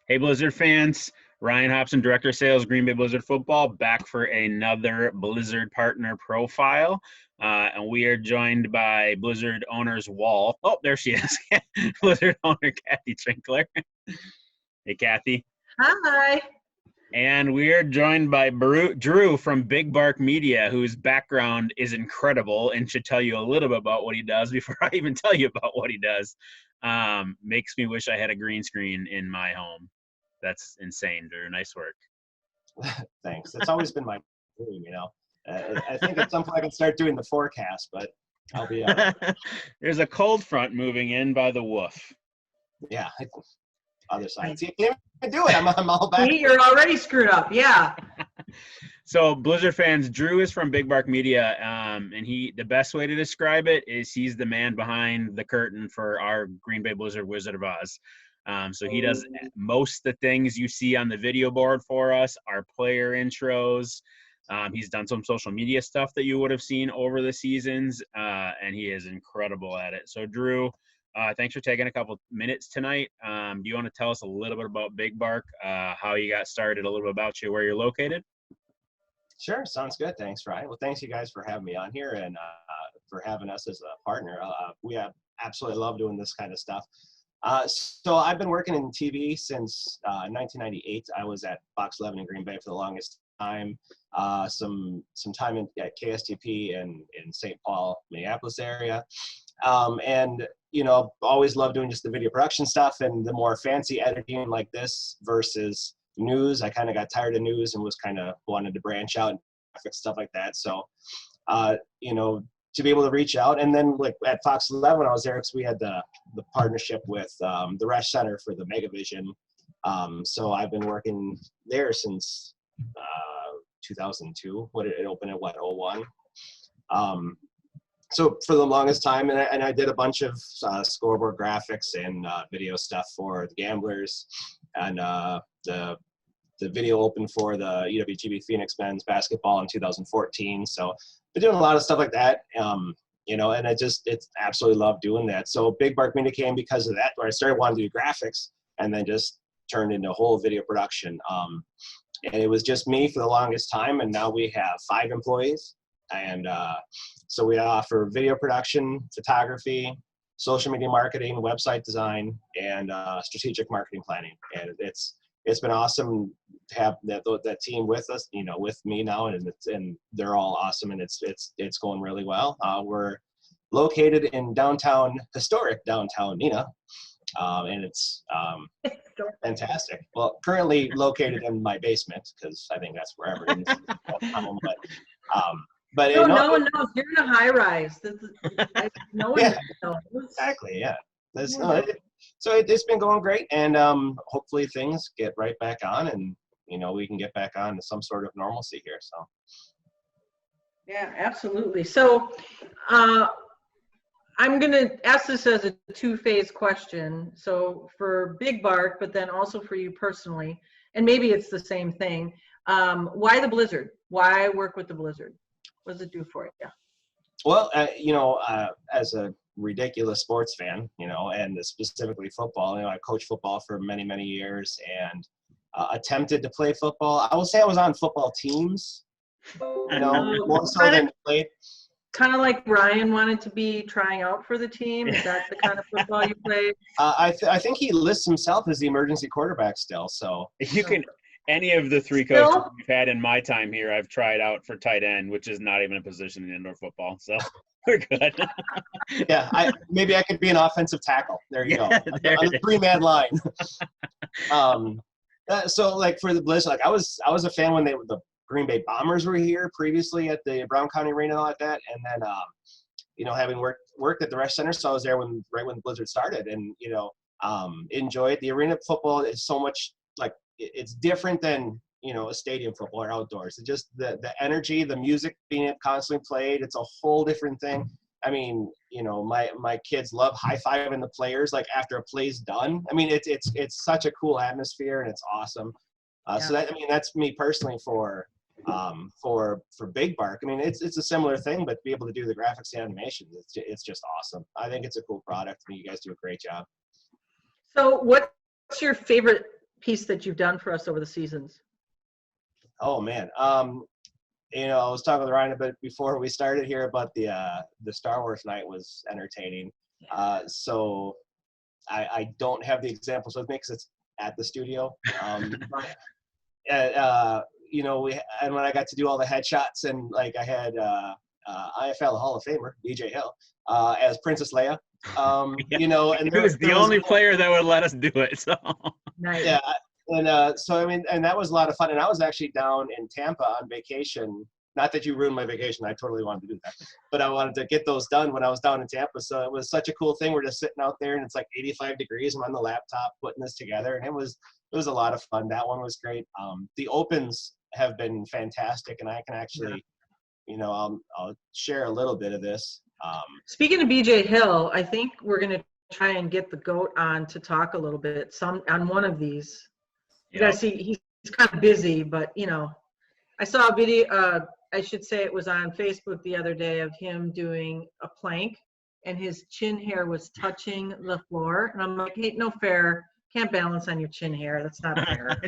Hey, Blizzard fans. Ryan Hobson, Director of Sales, Green Bay Blizzard Football, back for another Blizzard Partner Profile. And we are joined by Blizzard Owner's Wall. Oh, there she is. Blizzard Owner Kathy Trinkler. Hey, Kathy. Hi. And we are joined by Drew from Big Bark Media, whose background is incredible and should tell you a little bit about what he does before I even tell you about what he does. Makes me wish I had a green screen in my home. That's insane, Drew. Nice work. Thanks. It's always been my dream, you know. I think at some point I can start doing the forecast, but I'll be There's a cold front moving in by the woof. Yeah, other side. See, I can't even do it. I'm all back. You're already screwed up. Yeah. So, Blizzard fans, Drew is from Big Bark Media, and the best way to describe it is he's the man behind the curtain for our Green Bay Blizzard Wizard of Oz. So he does most of the things you see on the video board for us, our player intros. He's done some social media stuff that you would have seen over the seasons, and he is incredible at it. So, Drew, thanks for taking a couple minutes tonight. Do you want to tell us a little bit about Big Bark, how you got started, a little bit about you, where you're located? Sure, sounds good. Thanks, Ryan. Well, thanks you guys for having me on here and for having us as a partner. We absolutely love doing this kind of stuff. So I've been working in TV since 1998. I was at Fox 11 in Green Bay for the longest time. Some time at KSTP in St. Paul, Minneapolis area. And, you know, always loved doing just the video production stuff and the more fancy editing like this versus news. I kind of got tired of news and was kind of wanted to branch out and stuff like that. So, you know, to be able to reach out. And then like at Fox 11, when I was there, because we had the partnership with the Resch Center for the Megavision. So I've been working there since 2002. What did it open at? What, 01? So for the longest time, and I did a bunch of scoreboard graphics and video stuff for the Gamblers, and the video opened for the UWGB Phoenix men's basketball in 2014. So been doing a lot of stuff like that, you know, and it's absolutely love doing that. So Big Bark Media came because of that, where I started wanting to do graphics and then just turned into a whole video production. And it was just me for the longest time, and now we have 5 employees. And so we offer video production, photography, social media marketing, website design, and strategic marketing planning. And it's been awesome to have that team with us, you know, with me now, and they're all awesome, and it's going really well. We're located in historic downtown Neenah, and it's fantastic. Well, currently located in my basement because I think that's where everyone's home, but no one knows you're in a high rise. No one knows. Exactly. Yeah. So it's been going great, and hopefully things get right back on, and you know we can get back on to some sort of normalcy here. So. Yeah, absolutely. So I'm going to ask this as a 2-phase question. So for Big Bark, but then also for you personally, and maybe it's the same thing. Why the Blizzard? Why work with the Blizzard? What does it do for you? Well, you know, as a ridiculous sports fan, you know, and specifically football, you know, I coached football for many, many years and attempted to play football. I will say I was on football teams, you know, more so than played. Kind of like Ryan wanted to be trying out for the team. Is that the kind of football you played? I think he lists himself as the emergency quarterback still. So you can. Any of the 3 coaches we've had in my time here, I've tried out for tight end, which is not even a position in indoor football. So we're good. Yeah, maybe I could be an offensive tackle. There you go. On the 3-man line. So like for the Blizzard, like I was a fan when the Green Bay Bombers were here previously at the Brown County Arena and all like that, and then you know, having worked at the Resch Center, so I was there right when Blizzard started, and you know, enjoyed the arena football. Is so much like. It's different than, you know, a stadium football or outdoors. It's just the energy, the music being constantly played. It's a whole different thing. I mean, you know, my kids love high-fiving the players like after a play's done. I mean, it's such a cool atmosphere, and it's awesome. So that's me personally for Big Bark. I mean, it's a similar thing, but to be able to do the graphics and animations, it's just awesome. I think it's a cool product. I mean, you guys do a great job. So what's your favorite piece that you've done for us over the seasons? Oh man. You know, I was talking with Ryan a bit before we started here about the Star Wars night was entertaining. So I don't have the examples with me because it's at the studio. You know, when I got to do all the headshots, and like I had IFL Hall of Famer BJ Hill as Princess Leia. You know, and he was the only player that would let us do it. So Nice. yeah, and so I mean, and that was a lot of fun. And I was actually down in Tampa on vacation. Not that you ruined my vacation. I totally wanted to do that, but I wanted to get those done when I was down in Tampa. So it was such a cool thing. We're just sitting out there, and it's like 85 degrees. I'm on the laptop putting this together, and it was a lot of fun. That one was great. The opens have been fantastic, and I can actually, you know, I'll share a little bit of this. Speaking of BJ Hill, I think we're going to try and get the GOAT on to talk a little bit on one of these. You gotta see, he's kind of busy, but you know, I saw a video, I should say it was on Facebook the other day, of him doing a plank and his chin hair was touching the floor. And I'm like, hey, no fair. Can't balance on your chin hair. That's not fair.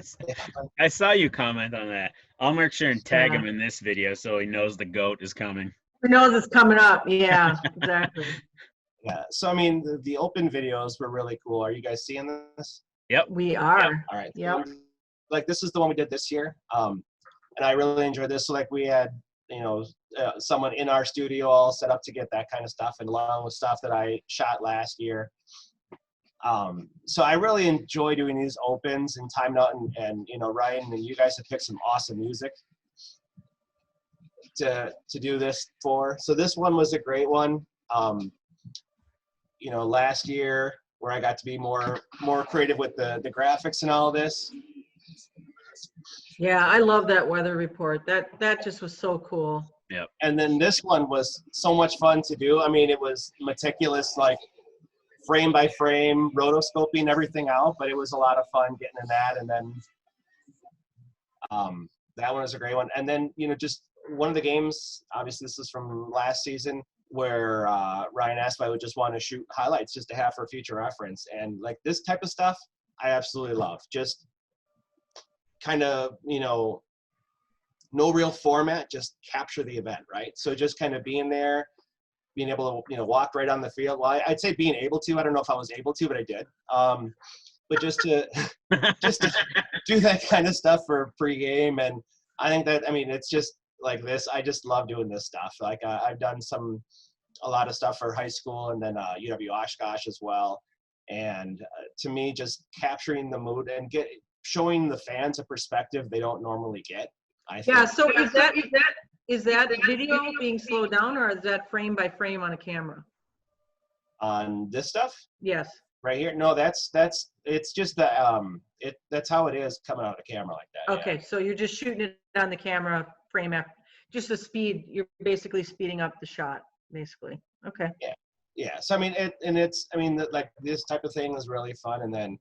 I saw you comment on that. I'll make sure and tag him in this video so he knows the GOAT is coming. He knows it's coming up. Yeah, exactly. Yeah. So, I mean, the open videos were really cool. Are you guys seeing this? Yep. We are. Yep. All right. Yep. Like, this is the one we did this year. And I really enjoyed this. So, like, we had, you know, someone in our studio all set up to get that kind of stuff, and along with stuff that I shot last year. So I really enjoy doing these opens and timed out, and you know, Ryan and you guys have picked some awesome music to do this for. So this one was a great one. You know, last year where I got to be more creative with the graphics and all this. Yeah, I love that weather report. That just was so cool. Yep. And then this one was so much fun to do. I mean, it was meticulous, like frame by frame, rotoscoping everything out, but it was a lot of fun getting in that. And then that one was a great one. And then, you know, just one of the games, obviously this is from last season, where Ryan asked if I would just want to shoot highlights just to have for future reference. And like this type of stuff, I absolutely love. Just kind of, you know, no real format, just capture the event, right? So just kind of being there, being able to, you know, walk right on the field. Well, I'd say being able to. I don't know if I was able to, but I did. But just to do that kind of stuff for pregame, and I think that, I mean, it's just like this. I just love doing this stuff. Like I've done a lot of stuff for high school, and then UW Oshkosh as well. And to me, just capturing the mood and showing the fans a perspective they don't normally get. I think. Yeah. So is that video being slowed down, or is that frame by frame on a camera? On this stuff? Yes. Right here? No, it's just the that's how it is coming out of the camera like that. Okay, yeah. So you're just shooting it on the camera frame after, just the speed. You're basically speeding up the shot, basically. Okay. Yeah. Yeah. So I mean, like this type of thing is really fun. And then,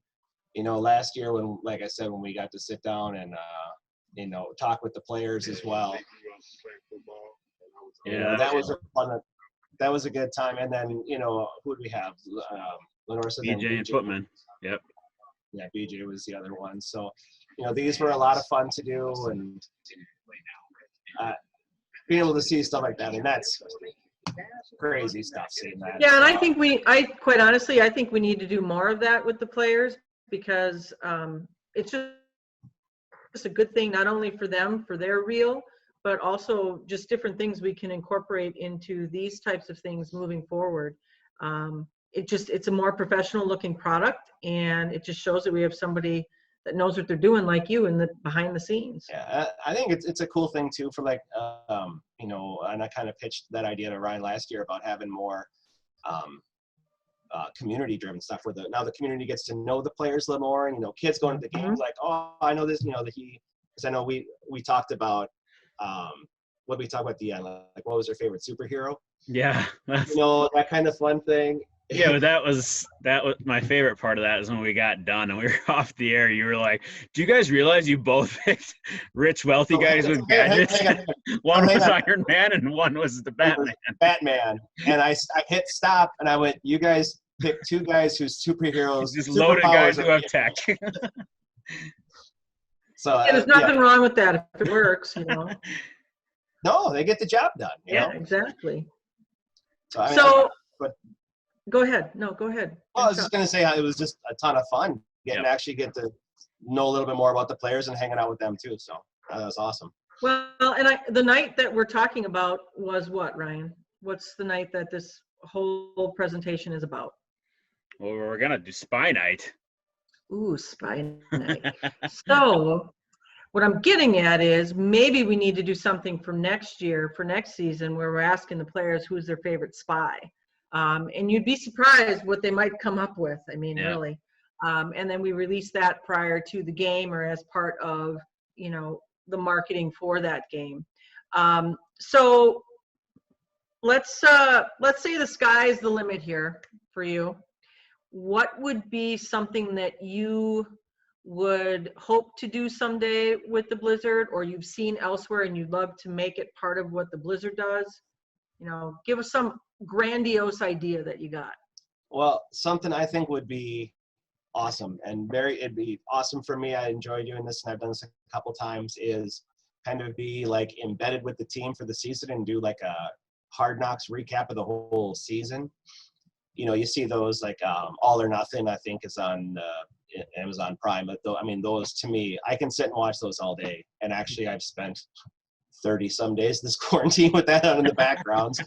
you know, last year when, like I said, when we got to sit down and you know, talk with the players as well. Yeah, you know, that was a fun. That was a good time. And then, you know, who do we have? Lenore said BJ and Footman. Yep. Yeah, BJ was the other one. So, you know, these were a lot of fun to do, and being able to see stuff like that, and that's crazy stuff. Seeing that. Yeah, and I quite honestly, I think we need to do more of that with the players, because it's just a good thing, not only for them, for their reel, but also just different things we can incorporate into these types of things moving forward. It's a more professional looking product, and it just shows that we have somebody that knows what they're doing, like you, in the behind the scenes. Yeah, I think it's a cool thing too for, like, you know, and I kind of pitched that idea to Ryan last year about having more community driven stuff where now the community gets to know the players a little more, and, you know, kids going to the games like, oh, I know this, you know, because I know we talked about what did we talk about at the end, like what was their favorite superhero? Yeah. You know, that kind of fun thing. Yeah, but that was my favorite part of that is when we got done and we were off the air. You were like, "Do you guys realize you both picked rich, wealthy guys with gadgets? One was Iron Man and one was the Batman." Batman, and I hit stop and I went, "You guys picked two guys whose superheroes, just loaded guys who have tech." So Yeah, there's nothing wrong with that if it works, you know. No, they get the job done. You Yeah, know? exactly. So, I mean, So but go ahead. No, go ahead. well, I was just gonna say it was just a ton of fun actually get to know a little bit more about the players and hanging out with them too. So that was awesome. Well, and the night that we're talking about was what, Ryan? What's the night that this whole presentation is about? Well, we're gonna do Spy Night. Ooh, Spy Night. So what I'm getting at is maybe we need to do something for next year, for next season, where we're asking the players who's their favorite spy. And you'd be surprised what they might come up with. I mean, really. And then we release that prior to the game or as part of, you know, the marketing for that game. So let's say the sky's the limit here for you. What would be something that you would hope to do someday with the Blizzard, or you've seen elsewhere and you'd love to make it part of what the Blizzard does? You know, give us some grandiose idea that you got. Well, something I think would be awesome and it'd be awesome for me. I enjoy doing this, and I've done this a couple times, is kind of be like embedded with the team for the season and do like a Hard Knocks recap of the whole season. You know, you see those like All or Nothing, I think, is on Amazon Prime. But I mean, those to me, I can sit and watch those all day. And actually, I've spent 30 some days this quarantine with that on in the background. So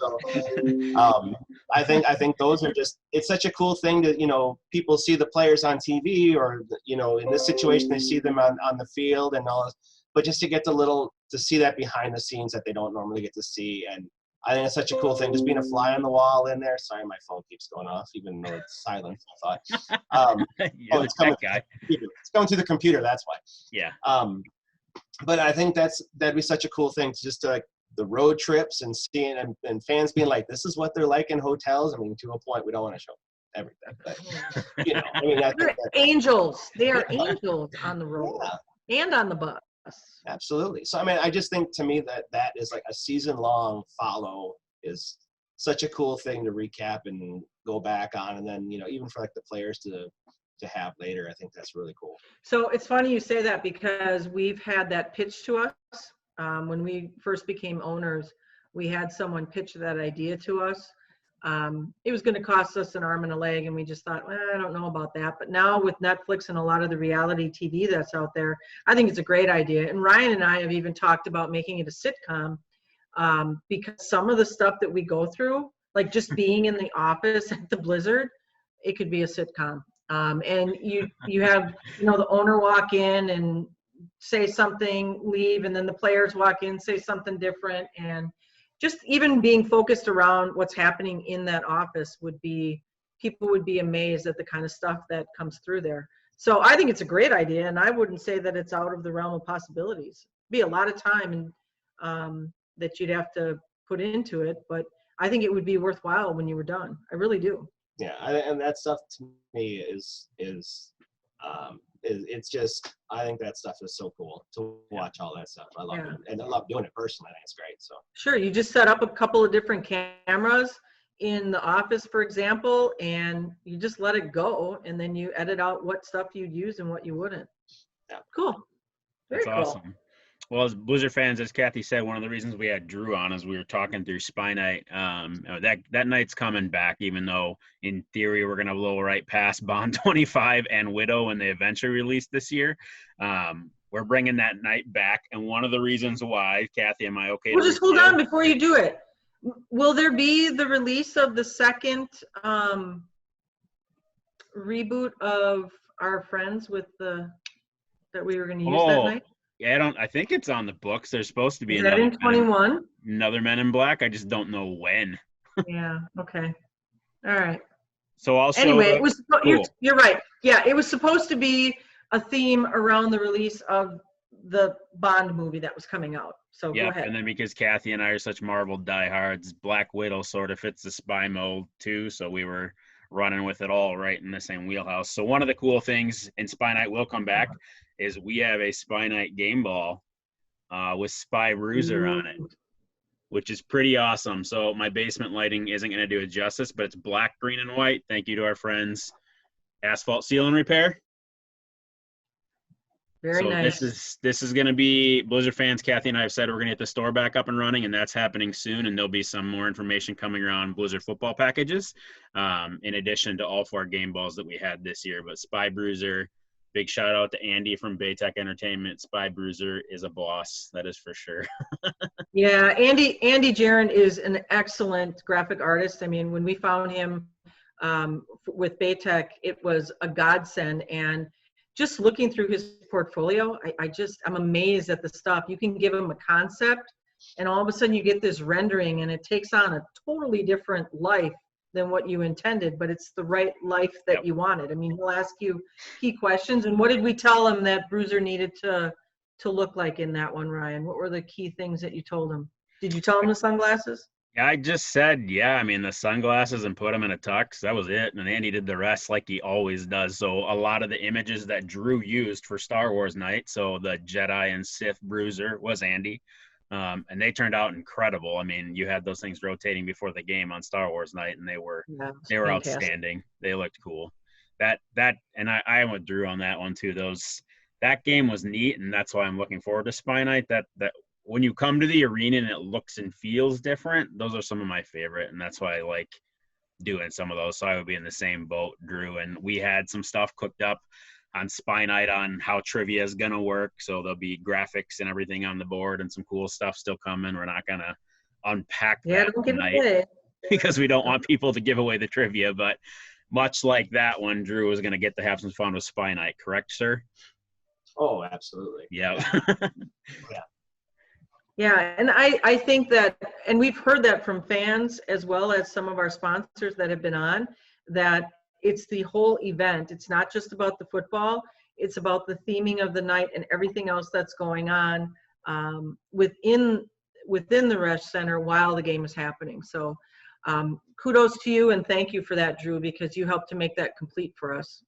I think those are just, it's such a cool thing that, you know, people see the players on TV, or, you know, in this situation, they see them on the field and all, but just to get to see that behind the scenes that they don't normally get to see. And I think it's such a cool thing, just being a fly on the wall in there. Sorry, my phone keeps going off, even though it's silent, I thought. It's coming. It's going through the computer, that's why. Yeah. But I think that'd be such a cool thing, to just like the road trips and seeing and fans being like, this is what they're like in hotels. I mean, to a point, we don't want to show everything, but you know, I mean, they're angels. They are angels on the road and on the bus. Absolutely. So I mean, I just think to me that is like a season-long follow is such a cool thing to recap and go back on, and then, you know, even for like the players to have later. I think that's really cool. So it's funny you say that, because we've had that pitched to us when we first became owners. We had someone pitch that idea to us. It was going to cost us an arm and a leg, and we just thought, well, I don't know about that. But now with Netflix and a lot of the reality TV that's out there, I think it's a great idea. And Ryan and I have even talked about making it a sitcom, because some of the stuff that we go through, like just being in the office at the Blizzard, it could be a sitcom. And you have, you know, the owner walk in and say something, leave, and then the players walk in, say something different, and just even being focused around what's happening in that office people would be amazed at the kind of stuff that comes through there. So I think it's a great idea, and I wouldn't say that it's out of the realm of possibilities. It'd be a lot of time and that you'd have to put into it, but I think it would be worthwhile when you were done. I really do. Yeah, and that stuff to me is it's just, I think that stuff is so cool to watch all that stuff. I love it, and I love doing it personally. I think it's great. So sure, you just set up a couple of different cameras in the office, for example, and you just let it go, and then you edit out what stuff you'd use and what you wouldn't. Yeah, cool. Very That's awesome. Cool. Well, as Blizzard fans, as Kathy said, one of the reasons we had Drew on is we were talking through Spy Night. That night's coming back, even though in theory we're going to blow right past Bond 25 and Widow when they eventually release this year. We're bringing that night back, and one of the reasons why, Kathy, am I okay? Well, just hold on before you do it. Will there be the release of the second reboot of Our Friends that we were going to use that night? Yeah, I think it's on the books. There's supposed to be Is that in 21? Another Men in Black. I just don't know when. Yeah. Okay. All right. So also. Anyway, it was. You're right. Yeah, it was supposed to be a theme around the release of the Bond movie that was coming out. So go ahead. And then because Kathy and I are such Marvel diehards, Black Widow sort of fits the spy mold too. So we were running with it all right in the same wheelhouse. So one of the cool things, and Spy Night will come back, is we have a Spy Night game ball with Spy Bruiser on it, which is pretty awesome. So my basement lighting isn't going to do it justice, but it's black, green, and white. Thank you to our friends Asphalt Seal and Repair. Very So nice. this is going to be Blizzard fans. Kathy and I have said we're going to get the store back up and running, and that's happening soon. And there'll be some more information coming around Blizzard football packages, in addition to all 4 game balls that we had this year. But Spy Bruiser, big shout out to Andy from Baytech Entertainment. Spy Bruiser is a boss, that is for sure. Yeah, Andy Jaron is an excellent graphic artist. I mean, when we found him with Baytech, it was a godsend. And just looking through his portfolio, I'm amazed at the stuff. You can give him a concept, and all of a sudden you get this rendering, and it takes on a totally different life than what you intended, but it's the right life that you wanted. I mean, he'll ask you key questions. And what did we tell him that Bruiser needed to look like in that one, Ryan? What were the key things that you told him? Did you tell him the sunglasses? Yeah, I just said, I mean, the sunglasses and put them in a tux. That was it. And Andy did the rest like he always does. So a lot of the images that Drew used for Star Wars night, so the Jedi and Sith Bruiser, was Andy. And they turned out incredible. I mean, you had those things rotating before the game on Star Wars night, and they were fantastic. outstanding. They looked cool. That and I went Drew on that one too. That game was neat, and that's why I'm looking forward to Spy Night. That when you come to the arena and it looks and feels different, those are some of my favorite, and that's why I like doing some of those. So I would be in the same boat, Drew. And we had some stuff cooked up on Spy Night on how trivia is going to work. So there'll be graphics and everything on the board and some cool stuff still coming. We're not going to unpack that tonight because we don't want people to give away the trivia. But much like that one, Drew was going to get to have some fun with Spy Night. Correct, sir? Oh, absolutely. Yeah. Yeah, and I think that, and we've heard that from fans as well as some of our sponsors that have been on, that it's the whole event. It's not just about the football. It's about the theming of the night and everything else that's going on within the Resch Center while the game is happening. So kudos to you, and thank you for that, Drew, because you helped to make that complete for us.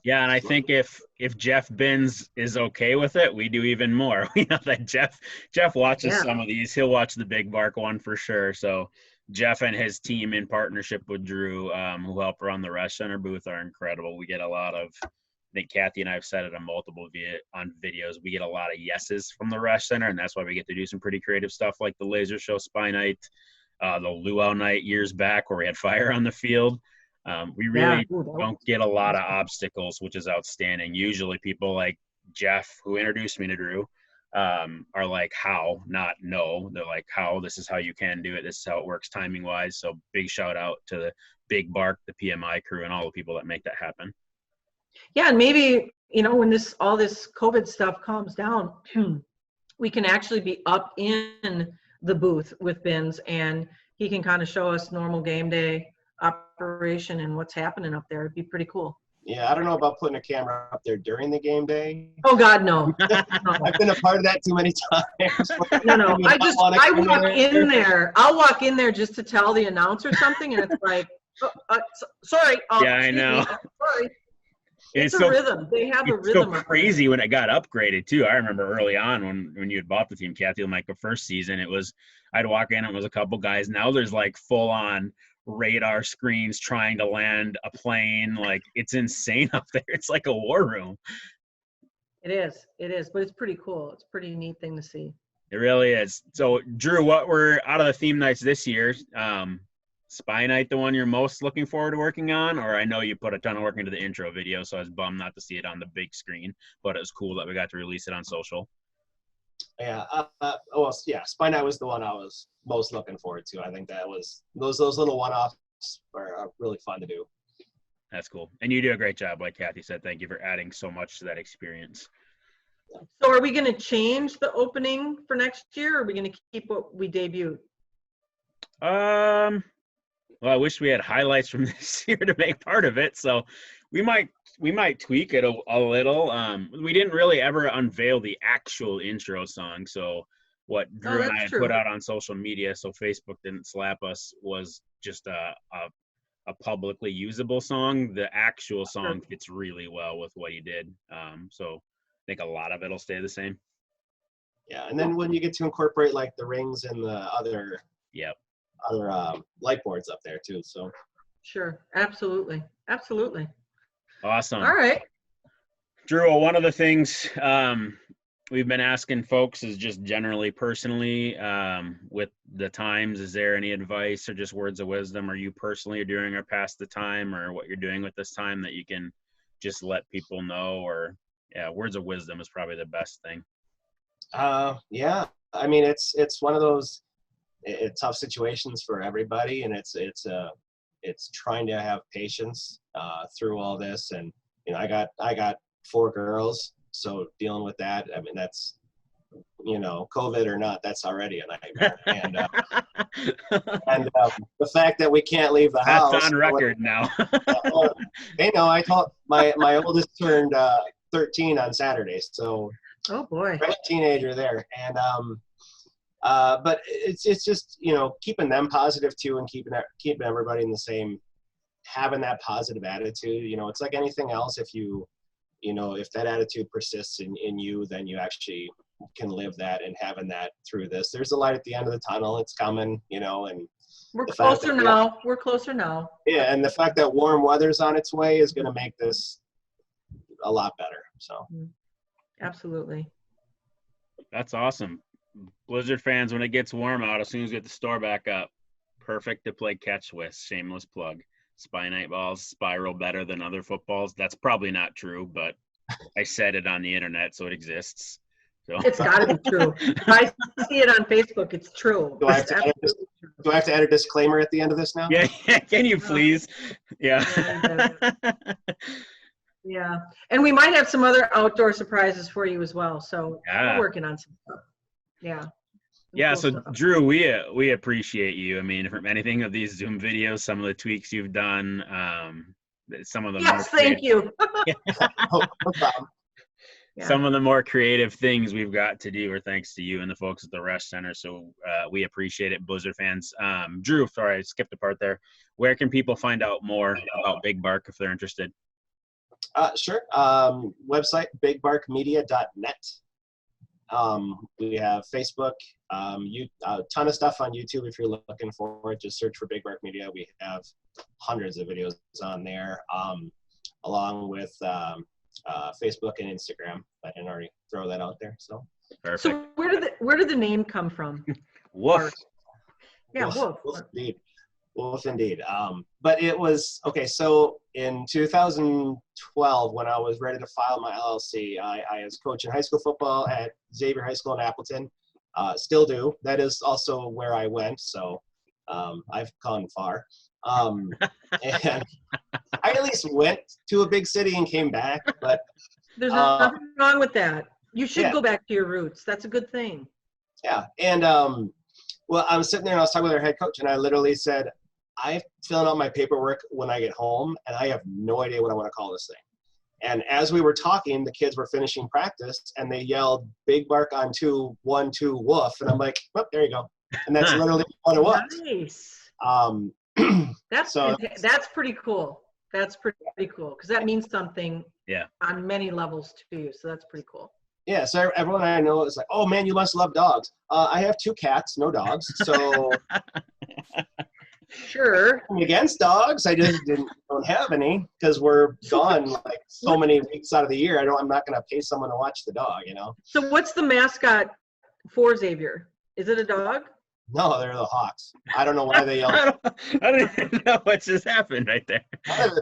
Yeah, and I think if Jeff Binns is okay with it, we do even more. We know that Jeff watches some of these. He'll watch the Big Bark one for sure. So Jeff and his team in partnership with Drew, who help run the Resch Center booth, are incredible. We get a lot of, I think Kathy and I have said it on multiple videos, we get a lot of yeses from the Resch Center, and that's why we get to do some pretty creative stuff like the Laser Show Spy Night, the Luau Night years back where we had fire on the field. We really don't get a lot of obstacles, which is outstanding. Usually people like Jeff, who introduced me to Drew, are like, how, not no. They're like, how, this is how you can do it. This is how it works timing wise. So big shout out to the Big Bark, the PMI crew, and all the people that make that happen. Yeah, and maybe, when all this COVID stuff calms down, we can actually be up in the booth with Binns, and he can kind of show us normal game day operation and what's happening up there. It'd be pretty cool. Yeah, I don't know about putting a camera up there during the game day. Oh God, no. I've been a part of that too many times. No. I walk in there. I'll walk in there just to tell the announcer something, and it's like, sorry. Yeah, I know. Sorry. It's a rhythm. They have a rhythm. It's so crazy when it got upgraded too. I remember early on when you had bought the team, Kathy, like the first season, I'd walk in, it was a couple guys. Now there's like full on radar screens trying to land a plane. Like, it's insane up there. It's like a war room. It is, but it's pretty cool. It's a pretty neat thing to see. It really is. So Drew, what were out of the theme nights this year, Spy Night the one you're most looking forward to working on? Or I know you put a ton of work into the intro video, so I was bummed not to see it on the big screen, but it was cool that we got to release it on social. Yeah, Spy Night was the one I was most looking forward to. I think that was those little one-offs are really fun to do. That's cool, and you do a great job, like Kathy said. Thank you for adding so much to that experience. So, are we going to change the opening for next year, or are we going to keep what we debuted? Well, I wish we had highlights from this year to make part of it, so we might tweak it a little. We didn't really ever unveil the actual intro song, so what Drew and I had put out on social media, so Facebook didn't slap us, was just a publicly usable song. The actual song fits really well with what he did, so I think a lot of it'll stay the same. Yeah, and then when you get to incorporate like the rings and the other light boards up there too, so. Sure, absolutely. Awesome. All right. Drew, one of the things we've been asking folks is just generally personally with the times, is there any advice or just words of wisdom, or you personally are doing or past the time, or what you're doing with this time that you can just let people know? Or words of wisdom is probably the best thing. Yeah, I mean, it's one of those tough situations for everybody, and it's trying to have patience through all this. And I got 4 girls, so dealing with that, I mean, that's, COVID or not, that's already a nightmare. And the fact that we can't leave the house. That's on record now. They know. I told my oldest turned 13 on Saturday, so Oh boy. right, teenager there. And but it's just keeping them positive too, and keeping everybody in the same, having that positive attitude. It's like anything else. If that attitude persists in you, then you actually can live that, and having that through this. There's a light at the end of the tunnel. It's coming, and We're closer now. We're closer now. Yeah, and the fact that warm weather's on its way is going to make this a lot better. So. Absolutely. That's awesome. Blizzard fans, when it gets warm out, as soon as we get the store back up, perfect to play catch with. Shameless plug. Spy Night balls spiral better than other footballs. That's probably not true, but I said it on the internet, so it exists. So. It's got to be true. If I see it on Facebook, it's true. Do I have to add a disclaimer at the end of this now? Yeah, can you please? Yeah. Yeah, and we might have some other outdoor surprises for you as well. So we're working on some stuff. Yeah. Yeah. Cool So stuff. Drew, we appreciate you. I mean, from anything of these Zoom videos, some of the tweaks you've done, some of them. Yes, thank you. No problem. Yeah. Some of the more creative things we've got to do are thanks to you and the folks at the Rest Center. So we appreciate it, Blizzard fans. Drew, sorry, I skipped a part there. Where can people find out more about Big Bark if they're interested? Sure. Website, bigbarkmedia.net. We have Facebook, a ton of stuff on YouTube if you're looking for it. Just search for Big Bark Media. We have hundreds of videos on there, along with Facebook and Instagram. I didn't already throw that out there. So. Perfect. So where did the name come from? Woof. Yeah, Wolf. Wolf indeed. Wolf indeed. But it was, okay, so in 2012, when I was ready to file my LLC, I was coaching high school football at Xavier High School in Appleton. Still do. That is also where I went, so I've gone far. And I at least went to a big city and came back, but There's nothing wrong with that. You should go back to your roots. That's a good thing. Yeah, and well, I was sitting there and I was talking with our head coach, and I literally said, I'm filling out my paperwork when I get home, and I have no idea what I want to call this thing. And as we were talking, the kids were finishing practice, and they yelled, Big Bark on 2, 1, 2, woof. And I'm like, oh, there you go. And that's literally what it was. Nice. That's That's pretty cool. That's pretty cool, because that means something on many levels to you. So that's pretty cool. Yeah, so everyone I know is like, oh man, you must love dogs. I have 2 cats, no dogs. So Sure. I'm against dogs. I just don't have any because we're gone like so many weeks out of the year. I'm not going to pay someone to watch the dog, So what's the mascot for Xavier? Is it a dog? No, they're the Hawks. I don't know why they yell. I don't even know what just happened right there.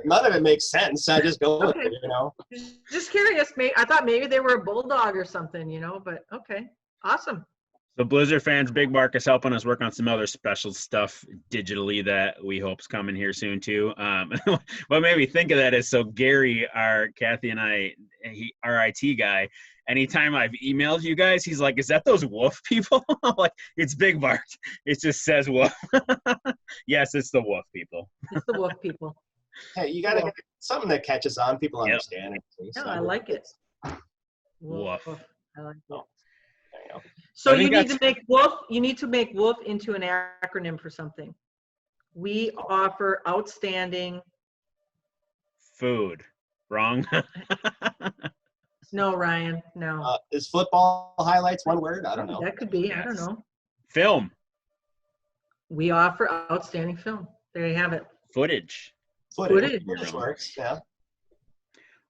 None of it makes sense. I just go with it, Just curious. I thought maybe they were a bulldog or something, but okay. Awesome. So Blizzard fans, Big Bark is helping us work on some other special stuff digitally that we hope's coming here soon too. What made me think of that is, so Gary, Kathy and I, our IT guy, anytime I've emailed you guys, he's like, is that those wolf people? I'm like, it's Big Bark. It just says wolf. Yes, it's the wolf people. It's the wolf people. Hey, you got to get something that catches on. People understand it. No, I like it. Wolf. I like it. There you go. So you need to make wolf. You need to make wolf into an acronym for something. We offer outstanding food. Wrong. No, Ryan. No. Is football highlights one word? I don't know. That could be. Yes. I don't know. Film. We offer outstanding film. There you have it. Footage. Footage works. Yeah.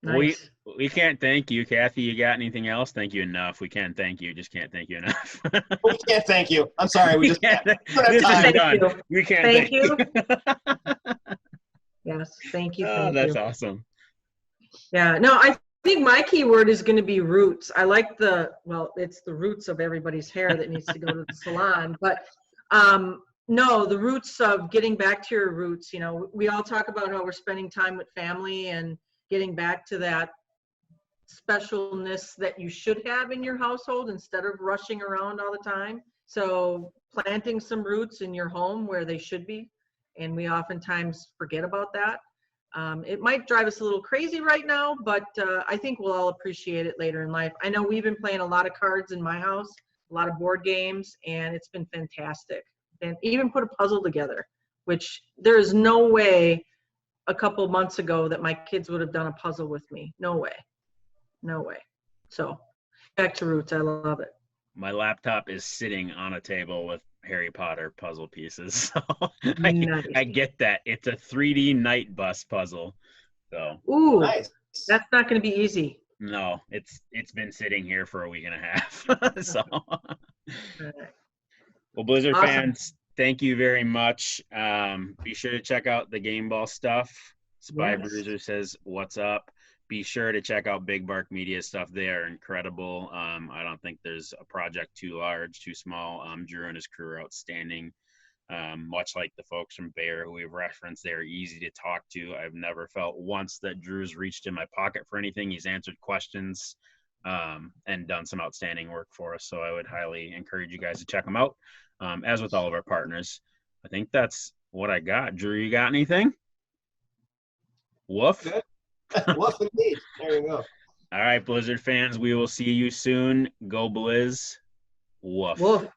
Nice. We can't thank you, Kathy. You got anything else? Thank you enough. We can't thank you. Just can't thank you enough. We can't thank you. I'm sorry. We just can't. We don't have This is time. Thank done. you. We can't Thank thank you. Yes, thank you. Oh, Thank that's you. awesome. Yeah, no, I think my keyword is going to be roots. I like it's the roots of everybody's hair that needs to go to the salon. But no, the roots of getting back to your roots. You know, we all talk about how we're spending time with family and getting back to that specialness that you should have in your household instead of rushing around all the time. So planting some roots in your home where they should be. And we oftentimes forget about that. It might drive us a little crazy right now, but I think we'll all appreciate it later in life. I know we've been playing a lot of cards in my house, a lot of board games, and it's been fantastic. And even put a puzzle together, which there is no way a couple months ago that my kids would have done a puzzle with me. No way. No way. So back to roots. I love it. My laptop is sitting on a table with Harry Potter puzzle pieces. So Nice. I get that. It's a 3D night bus puzzle. So Ooh, Nice. that's not going to be easy. no, it's been sitting here for a week and a half. So All right. well, Blizzard Awesome. fans, thank you very much. Be sure to check out the Game Ball stuff. Spy Yes. Bruiser says, "What's up?" Be sure to check out Big Bark Media stuff. They are incredible. I don't think there's a project too large, too small. Drew and his crew are outstanding. Much like the folks from Bayer who we've referenced, they're easy to talk to. I've never felt once that Drew's reached in my pocket for anything. He's answered questions and done some outstanding work for us. So I would highly encourage you guys to check them out, as with all of our partners. I think that's what I got. Drew, you got anything? Woof. Good. Woof indeed. There you go. All right, Blizzard fans, we will see you soon. Go Blizz. Woof. Wolf.